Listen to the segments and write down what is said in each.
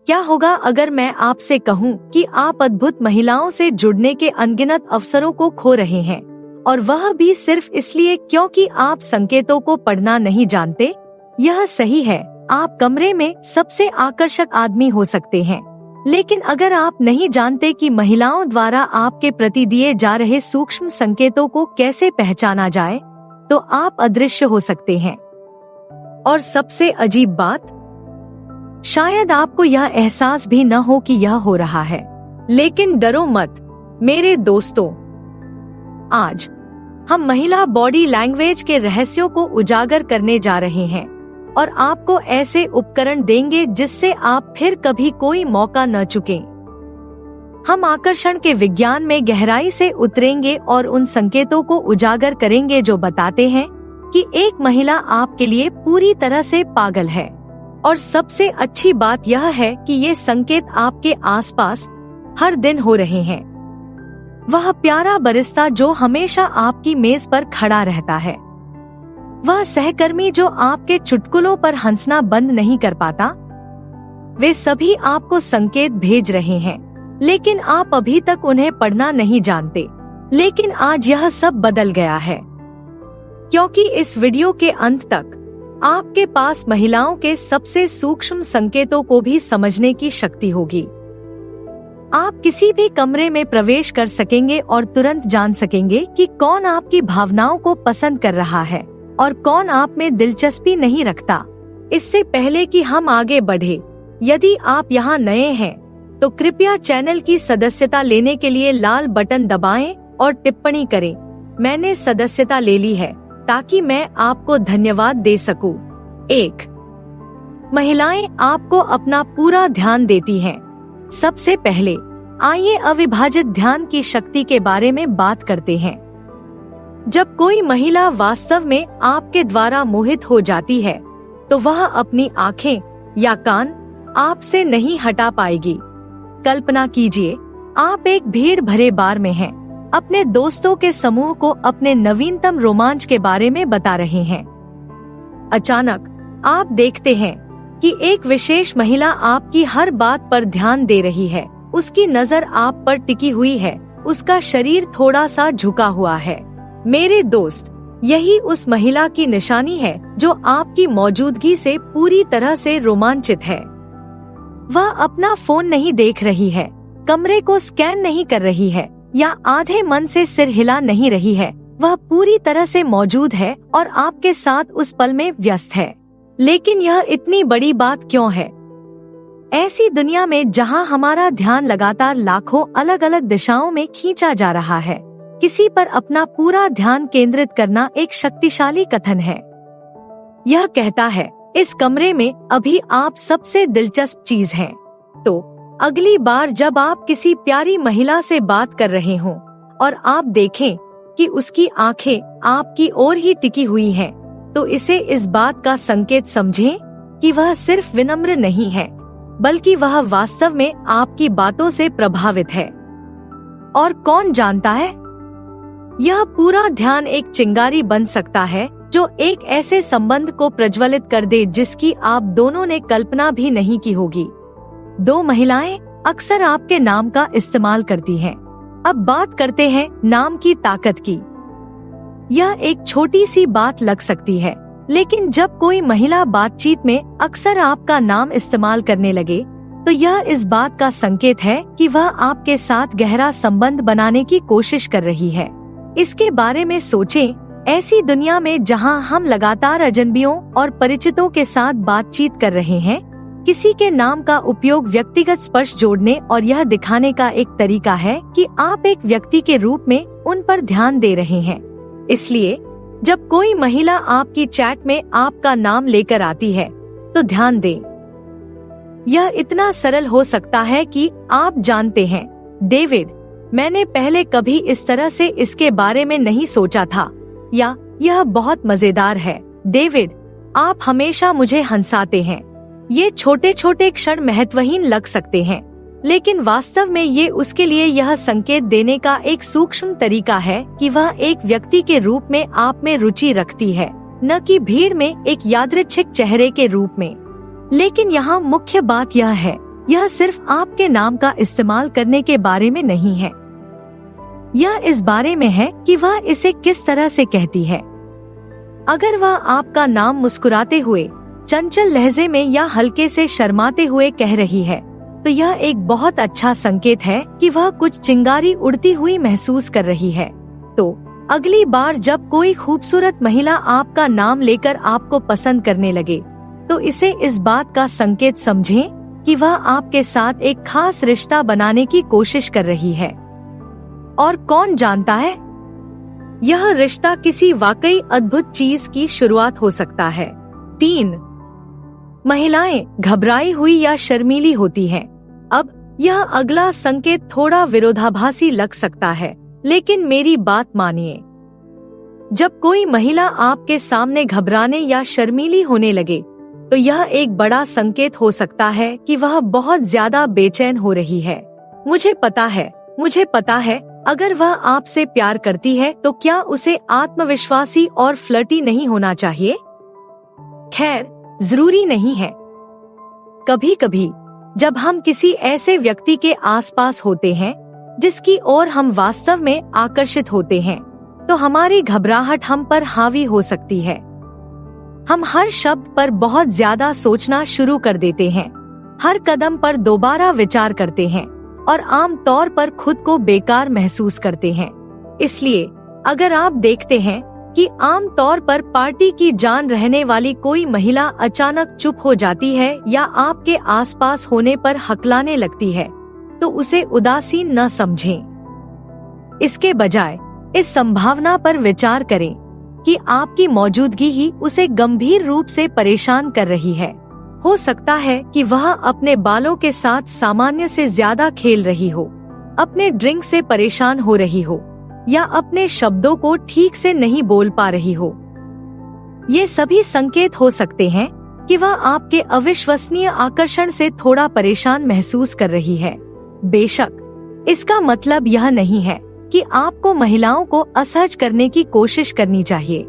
क्या होगा अगर मैं आपसे कहूं कि आप अद्भुत महिलाओं से जुड़ने के अनगिनत अवसरों को खो रहे हैं, और वह भी सिर्फ इसलिए क्योंकि आप संकेतों को पढ़ना नहीं जानते? यह सही है, आप कमरे में सबसे आकर्षक आदमी हो सकते हैं, लेकिन अगर आप नहीं जानते कि महिलाओं द्वारा आपके प्रति दिए जा रहे सूक्ष्म संकेतों को कैसे पहचाना जाए, तो आप अदृश्य हो सकते हैं। और सबसे अजीब बात, शायद आपको यह एहसास भी न हो कि यह हो रहा है, लेकिन डरो मत मेरे दोस्तों। आज हम महिला बॉडी लैंग्वेज के रहस्यों को उजागर करने जा रहे हैं और आपको ऐसे उपकरण देंगे जिससे आप फिर कभी कोई मौका न चुकें। हम आकर्षण के विज्ञान में गहराई से उतरेंगे और उन संकेतों को उजागर करेंगे जो बताते हैं कि एक महिला आपके लिए पूरी तरह से पागल है। और सबसे अच्छी बात यह है कि ये संकेत आपके आसपास हर दिन हो रहे हैं। वह प्यारा बरिस्ता जो हमेशा आपकी मेज पर खड़ा रहता है, वह सहकर्मी जो आपके चुटकुलों पर हंसना बंद नहीं कर पाता, वे सभी आपको संकेत भेज रहे हैं, लेकिन आप अभी तक उन्हें पढ़ना नहीं जानते। लेकिन आज यह सब बदल गया है, क्योंकि इस वीडियो के अंत तक आपके पास महिलाओं के सबसे सूक्ष्म संकेतों को भी समझने की शक्ति होगी। आप किसी भी कमरे में प्रवेश कर सकेंगे और तुरंत जान सकेंगे कि कौन आपकी भावनाओं को पसंद कर रहा है और कौन आप में दिलचस्पी नहीं रखता। इससे पहले कि हम आगे बढ़े, यदि आप यहाँ नए हैं तो कृपया चैनल की सदस्यता लेने के लिए लाल बटन दबाएं और टिप्पणी करें, मैंने सदस्यता ले ली है, ताकि मैं आपको धन्यवाद दे सकूं। 1. महिलाएं आपको अपना पूरा ध्यान देती हैं। सबसे पहले आइए अविभाजित ध्यान की शक्ति के बारे में बात करते हैं। जब कोई महिला वास्तव में आपके द्वारा मोहित हो जाती है, तो वह अपनी आंखें या कान आपसे नहीं हटा पाएगी। कल्पना कीजिए, आप एक भीड़ भरे बार में हैं, अपने दोस्तों के समूह को अपने नवीनतम रोमांच के बारे में बता रहे हैं। अचानक आप देखते हैं कि एक विशेष महिला आपकी हर बात पर ध्यान दे रही है। उसकी नजर आप पर टिकी हुई है, उसका शरीर थोड़ा सा झुका हुआ है। मेरे दोस्त, यही उस महिला की निशानी है जो आपकी मौजूदगी से पूरी तरह से रोमांचित है। वह अपना फोन नहीं देख रही है, कमरे को स्कैन नहीं कर रही है या आधे मन से सिर हिला नहीं रही है। वह पूरी तरह से मौजूद है और आपके साथ उस पल में व्यस्त है। लेकिन यह इतनी बड़ी बात क्यों है? ऐसी दुनिया में जहां हमारा ध्यान लगातार लाखों अलग अलग दिशाओं में खींचा जा रहा है, किसी पर अपना पूरा ध्यान केंद्रित करना एक शक्तिशाली कथन है। यह कहता है, इस कमरे में अभी आप सबसे दिलचस्प चीज हैं। तो अगली बार जब आप किसी प्यारी महिला से बात कर रहे हों और आप देखें कि उसकी आंखें आपकी ओर ही टिकी हुई हैं, तो इसे इस बात का संकेत समझें कि वह सिर्फ विनम्र नहीं है, बल्कि वह वास्तव में आपकी बातों से प्रभावित है। और कौन जानता है, यह पूरा ध्यान एक चिंगारी बन सकता है जो एक ऐसे संबंध को प्रज्वलित कर दे जिसकी आप दोनों ने कल्पना भी नहीं की होगी। 2 महिलाएं अक्सर आपके नाम का इस्तेमाल करती हैं। अब बात करते हैं नाम की ताकत की। यह एक छोटी सी बात लग सकती है, लेकिन जब कोई महिला बातचीत में अक्सर आपका नाम इस्तेमाल करने लगे, तो यह इस बात का संकेत है कि वह आपके साथ गहरा संबंध बनाने की कोशिश कर रही है। इसके बारे में सोचें, ऐसी दुनिया में जहां हम लगातार अजनबियों और परिचितों के साथ बातचीत कर रहे हैं, किसी के नाम का उपयोग व्यक्तिगत स्पर्श जोड़ने और यह दिखाने का एक तरीका है कि आप एक व्यक्ति के रूप में उन पर ध्यान दे रहे हैं। इसलिए जब कोई महिला आपकी चैट में आपका नाम लेकर आती है, तो ध्यान दें। यह इतना सरल हो सकता है कि आप जानते हैं, डेविड, मैंने पहले कभी इस तरह से इसके बारे में नहीं सोचा था, या यह बहुत मजेदार है, डेविड, आप हमेशा मुझे हंसाते हैं। ये छोटे छोटे क्षण महत्वहीन लग सकते हैं, लेकिन वास्तव में ये उसके लिए यह संकेत देने का एक सूक्ष्म तरीका है कि वह एक व्यक्ति के रूप में आप में रुचि रखती है, न कि भीड़ में एक यादृच्छिक चेहरे के रूप में। लेकिन यहाँ मुख्य बात यह है, यह सिर्फ आपके नाम का इस्तेमाल करने के बारे में नहीं है, यह इस बारे में है कि वह इसे किस तरह से कहती है। अगर वह आपका नाम मुस्कुराते हुए, चंचल लहजे में या हल्के से शर्माते हुए कह रही है, तो यह एक बहुत अच्छा संकेत है कि वह कुछ चिंगारी उड़ती हुई महसूस कर रही है। तो अगली बार जब कोई खूबसूरत महिला आपका नाम लेकर आपको पसंद करने लगे, तो इसे इस बात का संकेत समझें कि वह आपके साथ एक खास रिश्ता बनाने की कोशिश कर रही है। और कौन जानता है, यह रिश्ता किसी वाकई अद्भुत चीज की शुरुआत हो सकता है। 3. महिलाएं घबराई हुई या शर्मीली होती हैं। अब यह अगला संकेत थोड़ा विरोधाभासी लग सकता है, लेकिन मेरी बात मानिए। जब कोई महिला आपके सामने घबराने या शर्मीली होने लगे, तो यह एक बड़ा संकेत हो सकता है कि वह बहुत ज्यादा बेचैन हो रही है। मुझे पता है, अगर वह आपसे प्यार करती है तो क्या उसे आत्मविश्वासी और फ्लर्टी नहीं होना चाहिए? खैर, जरूरी नहीं है। कभी कभी जब हम किसी ऐसे व्यक्ति के आसपास होते हैं जिसकी ओर हम वास्तव में आकर्षित होते हैं, तो हमारी घबराहट हम पर हावी हो सकती है। हम हर शब्द पर बहुत ज्यादा सोचना शुरू कर देते हैं, हर कदम पर दोबारा विचार करते हैं और आम तौर पर खुद को बेकार महसूस करते हैं। इसलिए अगर आप देखते हैं कि आम तौर पर पार्टी की जान रहने वाली कोई महिला अचानक चुप हो जाती है या आपके आसपास होने पर हकलाने लगती है, तो उसे उदासीन न समझें। इसके बजाय इस संभावना पर विचार करें कि आपकी मौजूदगी ही उसे गंभीर रूप से परेशान कर रही है। हो सकता है कि वह अपने बालों के साथ सामान्य से ज्यादा खेल रही हो, अपने ड्रिंक से परेशान हो रही हो, या अपने शब्दों को ठीक से नहीं बोल पा रही हो। ये सभी संकेत हो सकते हैं कि वह आपके अविश्वसनीय आकर्षण से थोड़ा परेशान महसूस कर रही है। बेशक इसका मतलब यह नहीं है कि आपको महिलाओं को असहज करने की कोशिश करनी चाहिए,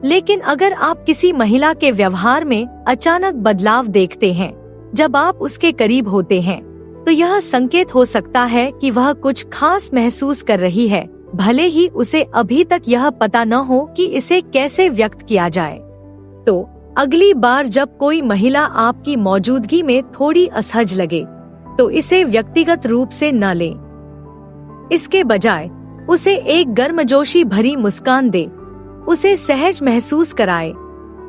लेकिन अगर आप किसी महिला के व्यवहार में अचानक बदलाव देखते हैं जब आप उसके करीब होते हैं, तो यह संकेत हो सकता है कि वह कुछ खास महसूस कर रही है, भले ही उसे अभी तक यह पता न हो कि इसे कैसे व्यक्त किया जाए। तो अगली बार जब कोई महिला आपकी मौजूदगी में थोड़ी असहज लगे, तो इसे व्यक्तिगत रूप से न लें। इसके बजाय उसे एक गर्मजोशी भरी मुस्कान दे, उसे सहज महसूस कराए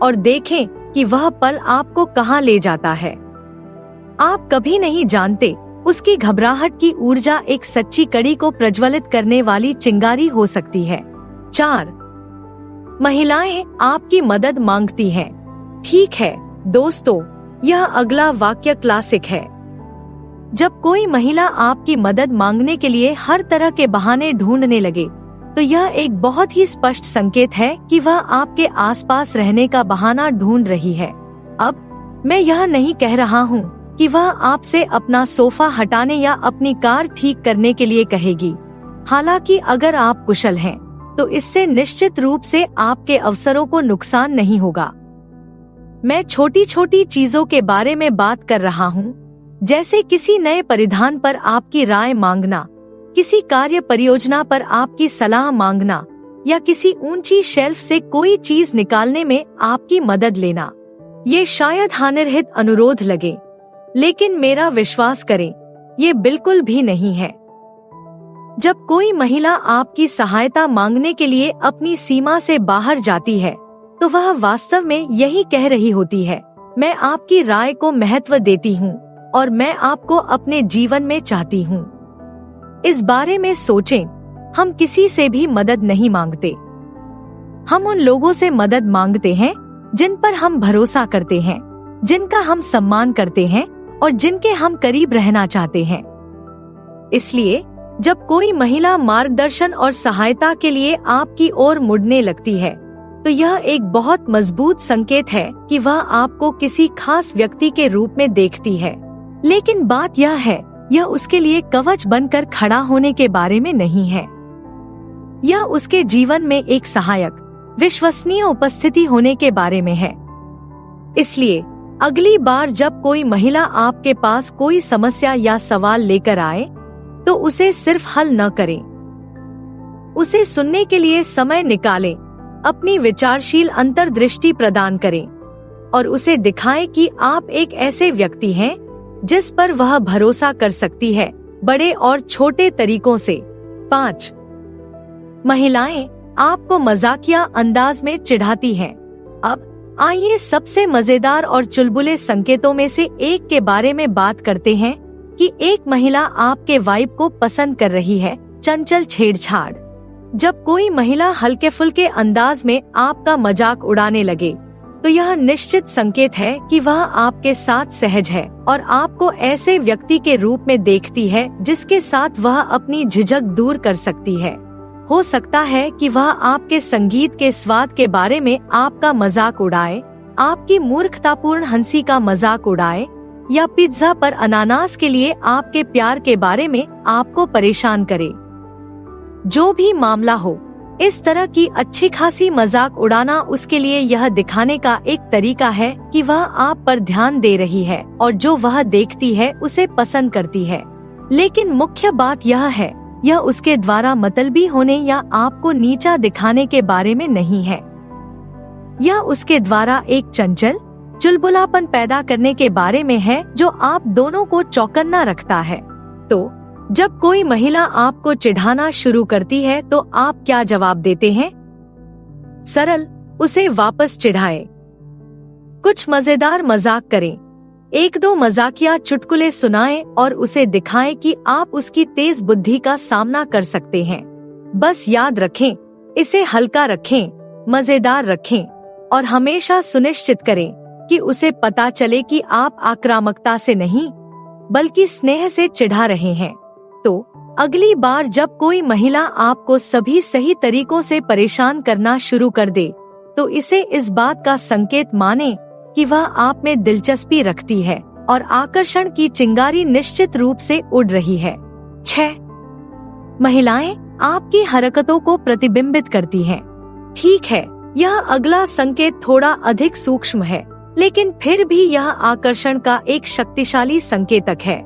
और देखें कि वह पल आपको कहां ले जाता है। आप कभी नहीं जानते, उसकी घबराहट की ऊर्जा एक सच्ची कड़ी को प्रज्वलित करने वाली चिंगारी हो सकती है। 4. महिलाएं आपकी मदद मांगती हैं। ठीक है दोस्तों, यह अगला वाक्य क्लासिक है। जब कोई महिला आपकी मदद मांगने के लिए हर तरह के बहाने ढूंढने लगे, तो यह एक बहुत ही स्पष्ट संकेत है कि वह आपके आसपास रहने का बहाना ढूंढ रही है। अब मैं यह नहीं कह रहा हूँ कि वह आपसे अपना सोफा हटाने या अपनी कार ठीक करने के लिए कहेगी। हालांकि अगर आप कुशल हैं, तो इससे निश्चित रूप से आपके अवसरों को नुकसान नहीं होगा। मैं छोटी छोटी चीजों के बारे में बात कर रहा हूँ, जैसे किसी नए परिधान पर आपकी राय मांगना, किसी कार्य परियोजना पर आपकी सलाह मांगना, या किसी ऊंची शेल्फ से कोई चीज निकालने में आपकी मदद लेना। ये शायद हानिरहित अनुरोध लगे, लेकिन मेरा विश्वास करें, ये बिल्कुल भी नहीं है। जब कोई महिला आपकी सहायता मांगने के लिए अपनी सीमा से बाहर जाती है, तो वह वास्तव में यही कह रही होती है, मैं आपकी राय को महत्व देती हूँ और मैं आपको अपने जीवन में चाहती हूँ। इस बारे में सोचें, हम किसी से भी मदद नहीं मांगते। हम उन लोगों से मदद मांगते हैं जिन पर हम भरोसा करते हैं, जिनका हम सम्मान करते हैं और जिनके हम करीब रहना चाहते हैं। इसलिए जब कोई महिला मार्गदर्शन और सहायता के लिए आपकी ओर मुड़ने लगती है, तो यह एक बहुत मजबूत संकेत है कि वह आपको किसी खास व्यक्ति के रूप में देखती है। लेकिन बात यह है, यह उसके लिए कवच बनकर खड़ा होने के बारे में नहीं है। यह उसके जीवन में एक सहायक, विश्वसनीय उपस्थिति होने के बारे में है। इसलिए अगली बार जब कोई महिला आपके पास कोई समस्या या सवाल लेकर आए तो उसे सिर्फ हल न करें, उसे सुनने के लिए समय निकालें, अपनी विचारशील अंतर्दृष्टि प्रदान करें और उसे दिखाएं कि आप एक ऐसे व्यक्ति हैं जिस पर वह भरोसा कर सकती है, बड़े और छोटे तरीकों से। 5. महिलाएं आपको मजाकिया अंदाज में चिढ़ाती हैं। अब आइए सबसे मजेदार और चुलबुले संकेतों में से एक के बारे में बात करते हैं कि एक महिला आपके वाइब को पसंद कर रही है। चंचल छेड़छाड़। जब कोई महिला हल्के फुल्के अंदाज में आपका मजाक उड़ाने लगे तो यह निश्चित संकेत है कि वह आपके साथ सहज है और आपको ऐसे व्यक्ति के रूप में देखती है जिसके साथ वह अपनी झिझक दूर कर सकती है। हो सकता है कि वह आपके संगीत के स्वाद के बारे में आपका मजाक उड़ाए, आपकी मूर्खतापूर्ण हंसी का मजाक उड़ाए या पिज्जा पर अनानास के लिए आपके प्यार के बारे में आपको परेशान करे। जो भी मामला हो, इस तरह की अच्छी खासी मजाक उड़ाना उसके लिए यह दिखाने का एक तरीका है कि वह आप पर ध्यान दे रही है और जो वह देखती है उसे पसंद करती है। लेकिन मुख्य बात यह है, यह उसके द्वारा मतलबी होने या आपको नीचा दिखाने के बारे में नहीं है। यह उसके द्वारा एक चंचल चुलबुलापन पैदा करने के बारे में है जो आप दोनों को चौकन्ना रखता है। तो जब कोई महिला आपको चिढ़ाना शुरू करती है तो आप क्या जवाब देते हैं? सरल, उसे वापस चिढ़ाएं। कुछ मजेदार मजाक करें, एक दो मजाकिया चुटकुले सुनाएं और उसे दिखाएं कि आप उसकी तेज बुद्धि का सामना कर सकते हैं। बस याद रखें, इसे हल्का रखें, मजेदार रखें और हमेशा सुनिश्चित करें कि उसे पता चले कि आप आक्रामकता से नहीं बल्कि स्नेह से चिढ़ा रहे हैं। तो अगली बार जब कोई महिला आपको सभी सही तरीकों से परेशान करना शुरू कर दे तो इसे इस बात का संकेत माने कि वह आप में दिलचस्पी रखती है और आकर्षण की चिंगारी निश्चित रूप से उड़ रही है। 6. महिलाएं आपकी हरकतों को प्रतिबिंबित करती हैं। ठीक है, यह अगला संकेत थोड़ा अधिक सूक्ष्म है, लेकिन फिर भी यह आकर्षण का एक शक्तिशाली संकेतक है।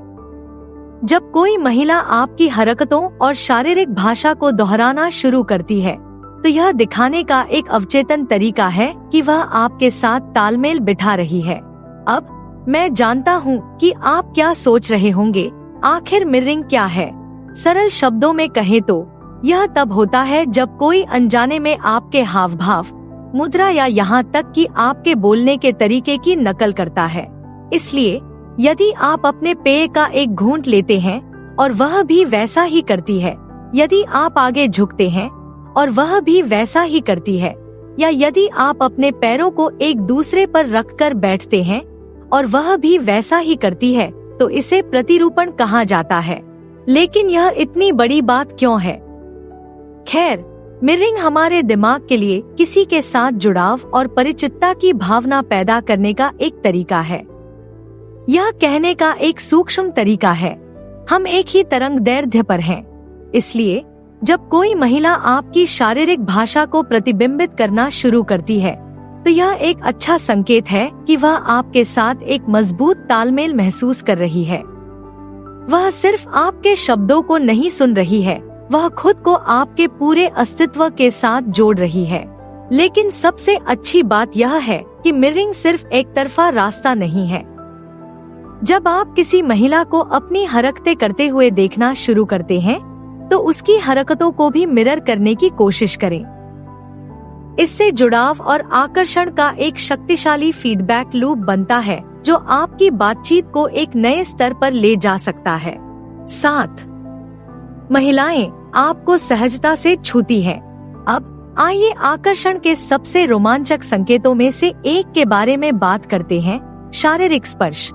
जब कोई महिला आपकी हरकतों और शारीरिक भाषा को दोहराना शुरू करती है तो यह दिखाने का एक अवचेतन तरीका है कि वह आपके साथ तालमेल बिठा रही है। अब मैं जानता हूँ कि आप क्या सोच रहे होंगे, आखिर मिररिंग क्या है? सरल शब्दों में कहें तो यह तब होता है जब कोई अनजाने में आपके हाव भाव, मुद्रा या यहाँ तक कि आपके बोलने के तरीके की नकल करता है। इसलिए यदि आप अपने पेय का एक घूंट लेते हैं और वह भी वैसा ही करती है, यदि आप आगे झुकते हैं और वह भी वैसा ही करती है, या यदि आप अपने पैरों को एक दूसरे पर रखकर बैठते हैं और वह भी वैसा ही करती है, तो इसे प्रतिरूपण कहा जाता है। लेकिन यह इतनी बड़ी बात क्यों है? खैर, मिररिंग हमारे दिमाग के लिए किसी के साथ जुड़ाव और परिचितता की भावना पैदा करने का एक तरीका है। यह कहने का एक सूक्ष्म तरीका है, हम एक ही तरंग दैर्ध्य पर हैं। इसलिए जब कोई महिला आपकी शारीरिक भाषा को प्रतिबिंबित करना शुरू करती है तो यह एक अच्छा संकेत है कि वह आपके साथ एक मजबूत तालमेल महसूस कर रही है। वह सिर्फ आपके शब्दों को नहीं सुन रही है, वह खुद को आपके पूरे अस्तित्व के साथ जोड़ रही है। लेकिन सबसे अच्छी बात यह है कि मिररिंग सिर्फ एक तरफा रास्ता नहीं है। जब आप किसी महिला को अपनी हरकतें करते हुए देखना शुरू करते हैं तो उसकी हरकतों को भी मिरर करने की कोशिश करें। इससे जुड़ाव और आकर्षण का एक शक्तिशाली फीडबैक लूप बनता है जो आपकी बातचीत को एक नए स्तर पर ले जा सकता है। 7. महिलाएं आपको सहजता से छूती हैं। अब आइए आकर्षण के सबसे रोमांचक संकेतों में से एक के बारे में बात करते हैं, शारीरिक स्पर्श।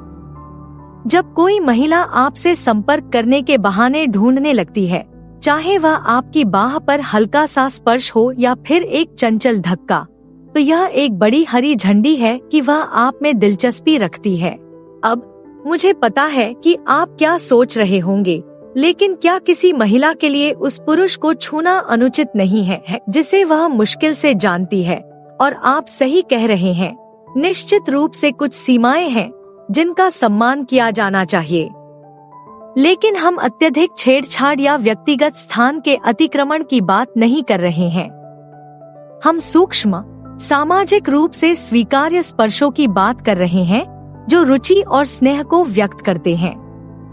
जब कोई महिला आपसे संपर्क करने के बहाने ढूंढने लगती है, चाहे वह आपकी बाह पर हल्का सा स्पर्श हो या फिर एक चंचल धक्का, तो यह एक बड़ी हरी झंडी है कि वह आप में दिलचस्पी रखती है। अब मुझे पता है कि आप क्या सोच रहे होंगे, लेकिन क्या किसी महिला के लिए उस पुरुष को छूना अनुचित नहीं है जिसे वह मुश्किल से जानती है? और आप सही कह रहे हैं, निश्चित रूप से कुछ सीमाएं हैं जिनका सम्मान किया जाना चाहिए, लेकिन हम अत्यधिक छेड़छाड़ या व्यक्तिगत स्थान के अतिक्रमण की बात नहीं कर रहे हैं। हम सूक्ष्म, सामाजिक रूप से स्वीकार्य स्पर्शों की बात कर रहे हैं जो रुचि और स्नेह को व्यक्त करते हैं।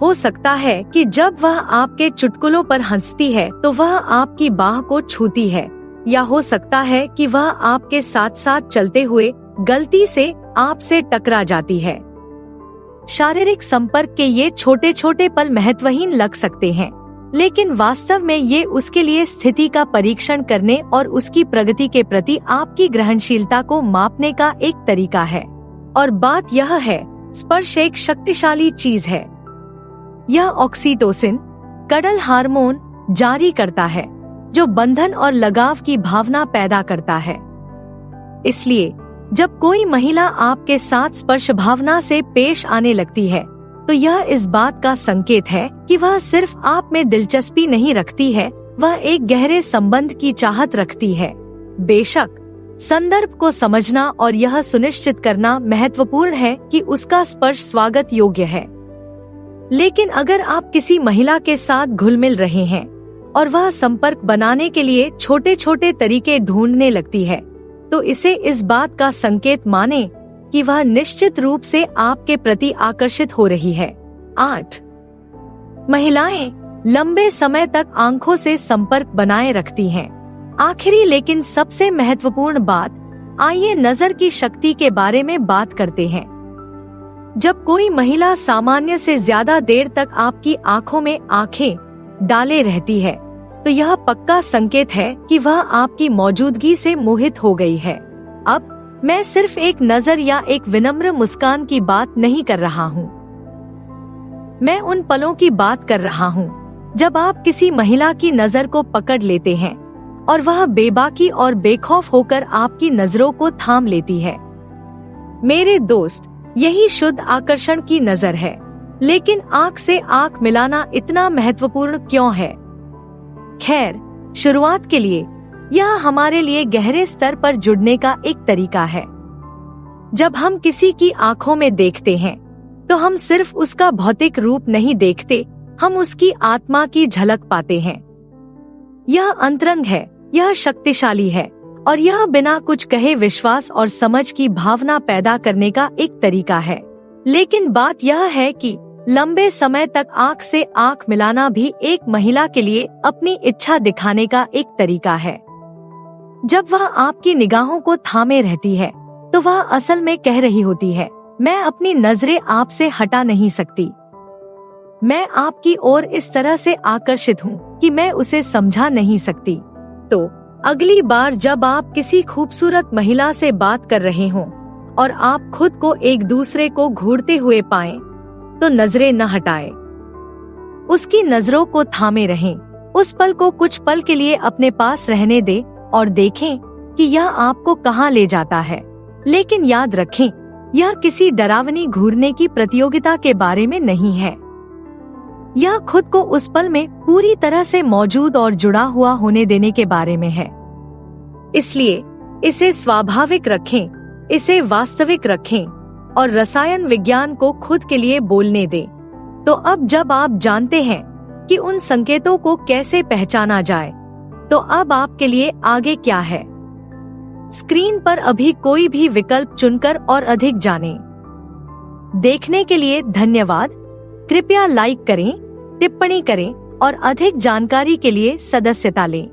हो सकता है कि जब वह आपके चुटकुलों पर हंसती है तो वह आपकी बाह को छूती है, या हो सकता है कि वह आपके साथ साथ चलते हुए गलती से आपसे टकरा जाती है। शारीरिक संपर्क के ये छोटे छोटे पल महत्वहीन लग सकते हैं, लेकिन वास्तव में ये उसके लिए स्थिति का परीक्षण करने और उसकी प्रगति के प्रति आपकी ग्रहणशीलता को मापने का एक तरीका है। और बात यह है, स्पर्श एक शक्तिशाली चीज है। यह ऑक्सीटोसिन, कडल हार्मोन जारी करता है जो बंधन और लगाव की भावना पैदा करता है। इसलिए जब कोई महिला आपके साथ स्पर्श भावना से पेश आने लगती है तो यह इस बात का संकेत है कि वह सिर्फ आप में दिलचस्पी नहीं रखती है, वह एक गहरे संबंध की चाहत रखती है। बेशक संदर्भ को समझना और यह सुनिश्चित करना महत्वपूर्ण है कि उसका स्पर्श स्वागत योग्य है। लेकिन अगर आप किसी महिला के साथ घुल मिल रहे हैं और वह संपर्क बनाने के लिए छोटे छोटे तरीके ढूंढने लगती है, तो इसे इस बात का संकेत माने कि वह निश्चित रूप से आपके प्रति आकर्षित हो रही है। 8. महिलाएं लंबे समय तक आंखों से संपर्क बनाए रखती हैं। आखिरी लेकिन सबसे महत्वपूर्ण बात, आइए नजर की शक्ति के बारे में बात करते हैं। जब कोई महिला सामान्य से ज्यादा देर तक आपकी आंखों में आंखें डाले रहती है, तो यह पक्का संकेत है कि वह आपकी मौजूदगी से मोहित हो गई है। अब मैं सिर्फ एक नजर या एक विनम्र मुस्कान की बात नहीं कर रहा हूँ। मैं उन पलों की बात कर रहा हूँ जब आप किसी महिला की नजर को पकड़ लेते हैं और वह बेबाकी और बेखौफ होकर आपकी नजरों को थाम लेती है। मेरे दोस्त, यही शुद्ध आकर्षण की नजर है। लेकिन आंख से आंख मिलाना इतना महत्वपूर्ण क्यों है? खैर, शुरुआत के लिए यह हमारे लिए गहरे स्तर पर जुड़ने का एक तरीका है। जब हम किसी की आंखों में देखते हैं तो हम सिर्फ उसका भौतिक रूप नहीं देखते, हम उसकी आत्मा की झलक पाते हैं। यह अंतरंग है, यह शक्तिशाली है और यह बिना कुछ कहे विश्वास और समझ की भावना पैदा करने का एक तरीका है। लेकिन बात यह है कि लंबे समय तक आंख से आंख मिलाना भी एक महिला के लिए अपनी इच्छा दिखाने का एक तरीका है। जब वह आपकी निगाहों को थामे रहती है तो वह असल में कह रही होती है, मैं अपनी नजरें आपसे हटा नहीं सकती। मैं आपकी ओर इस तरह से आकर्षित हूँ कि मैं उसे समझा नहीं सकती। तो अगली बार जब आप किसी खूबसूरत महिला से बात कर रहे हों और आप खुद को एक दूसरे को घूरते हुए पाएं, तो नजरें न हटाएं। उसकी नजरों को थामे रहें। उस पल को कुछ पल के लिए अपने पास रहने दें और देखें कि यह आपको कहां ले जाता है। लेकिन याद रखें, यह किसी डरावनी घूरने की प्रतियोगिता के बारे में नहीं है। यह खुद को उस पल में पूरी तरह से मौजूद और जुड़ा हुआ होने देने के बारे में है। इसलिए इसे स्वाभाविक रखें, इसे वास्तविक रखें और रसायन विज्ञान को खुद के लिए बोलने दें। तो अब जब आप जानते हैं कि उन संकेतों को कैसे पहचाना जाए, तो अब आपके लिए आगे क्या है? स्क्रीन पर अभी कोई भी विकल्प चुनकर और अधिक जानें। देखने के लिए धन्यवाद। कृपया लाइक करें, टिप्पणी करें और अधिक जानकारी के लिए सदस्यता लें।